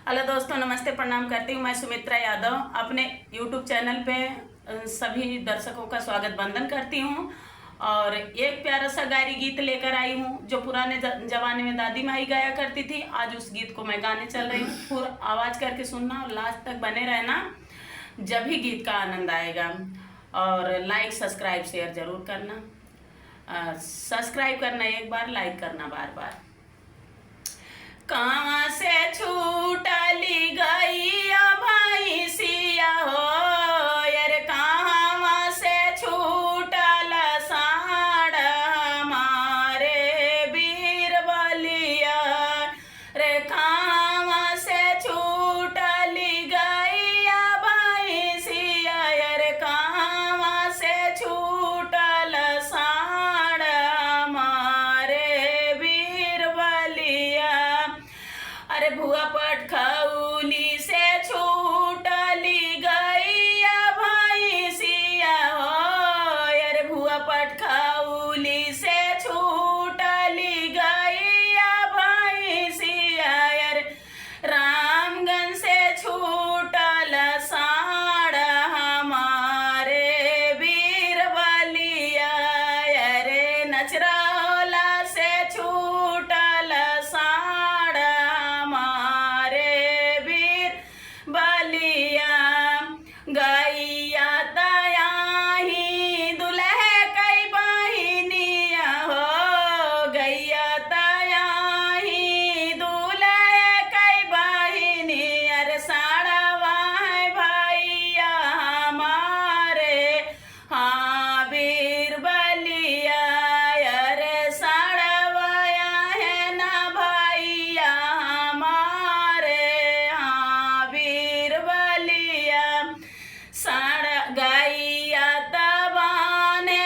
Hello दोस्तों, नमस्ते, प्रणाम करती हूँ। मैं सुमित्रा यादव अपने यूट्यूब चैनल पे सभी दर्शकों का स्वागत वंदन करती हूँ और एक प्यारा सा गायरी गीत लेकर आई हूँ जो पुराने जमाने में दादी माई गाया करती थी। आज उस गीत को मैं गाने चल रही हूँ। पूरा आवाज़ करके सुनना और लास्ट तक बने रहना, जब ही गीत का आनंद आएगा। और लाइक सब्सक्राइब शेयर ज़रूर करना। सब्सक्राइब करना एक बार, लाइक करना बार बार। कहाँ से छूटली गैया भैंसिया हो, यार कहाँ से छूटल साढ़ हमारे बीरबलिया रे। कहाँ से छूटली गैया भैंसिया, यार कहाँ से छूटल साढ़ हमारे बीरबलिया। अरे भुआ पटखौली से छूटली गैया भैंसिया हो, अरे भुआ पटखौली से छूटली गैया भैंसिया, अरे रामगंज से छूटल साढ़ हमारे बीरबलिया, अरे नचरौला से छूटल साढ़ हमारे बीरबलिया। गैया तयाही दुल्हे कई बहिनिया हो, गैया तयाही दुल्हे कई बहिनी, अरे साड़वा है भैया हमारे हाँ बीरबलिया, अरे साड़वा है ना भैया हमारे हाँ बीरबलिया। साड़ा गैया तबाने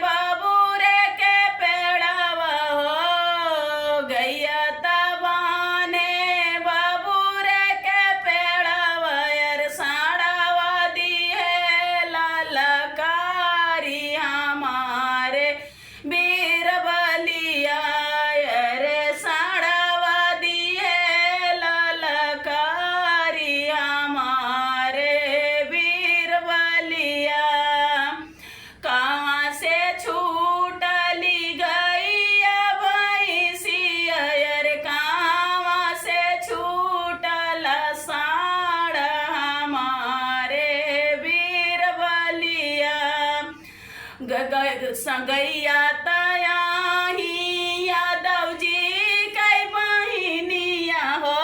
बबूरे के पेड़वा हो, गैया तबाने बबूरे के पेड़वा, यार साड़वा दिए ललकारी हमारे बीरबलिया, अरे साड़वा दिए ललकारी हमारे बीरबलिया। कहाँ से छूटली गैया भैंसिया, अरे कहाँ से छूटल साढ़ हमारे बीरबलिया। गैया तयाही यादव जी कई बहिनिया हो,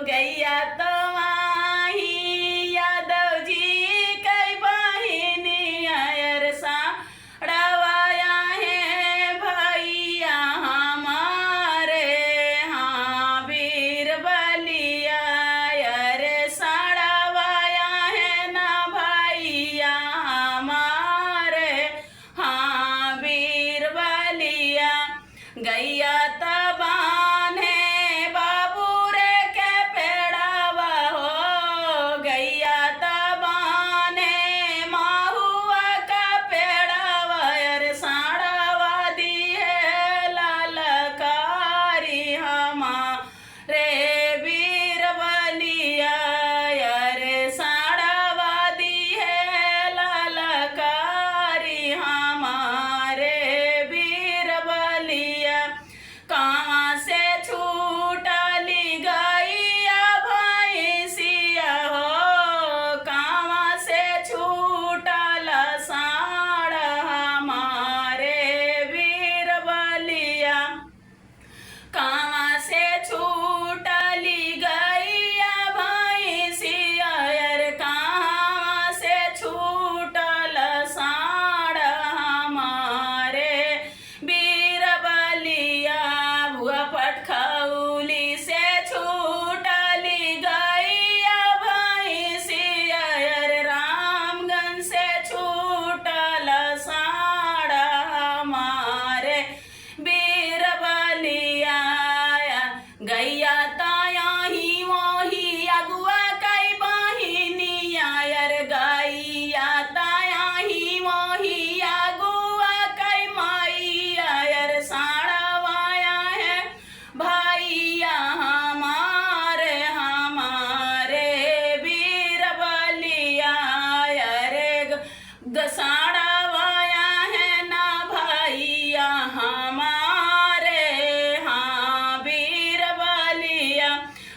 गैया तवाही यादव जी कई बहिनिया, अरे साड़वाया है भैया हमारे हाँ बीरबलिया, अरे साड़वाया है ना भैया हमारे हाँ बीरबलिया।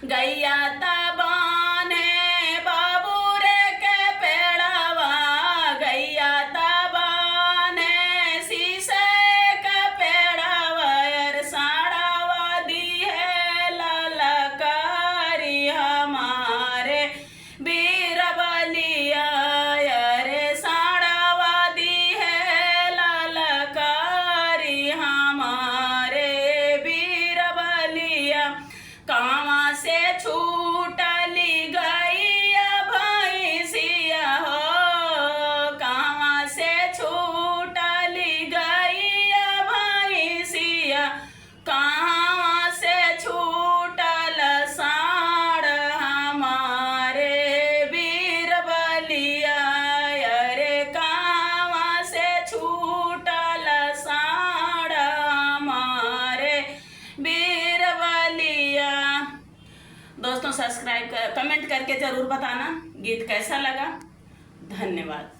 गैया तबान है बाबू रे के पेड़वा, गैया तबान है शीशे का पेड़वा, यार साड़ावा दी है ललकारी हमारे बीर बलिया, यारे साड़ावा दी है ललकारी हमारे बीर बलिया। कांवा से छूटली गैया भैंसिया हो, कांवा से छूटली गैया भैंसिया, कहाँ से छूटल साड़ हमारे बीर बलिया, अरे कहाँ से छूटल साड़ हमारे बीर बलिया। दोस्तों सब्सक्राइब कमेंट करके ज़रूर बताना गीत कैसा लगा। धन्यवाद।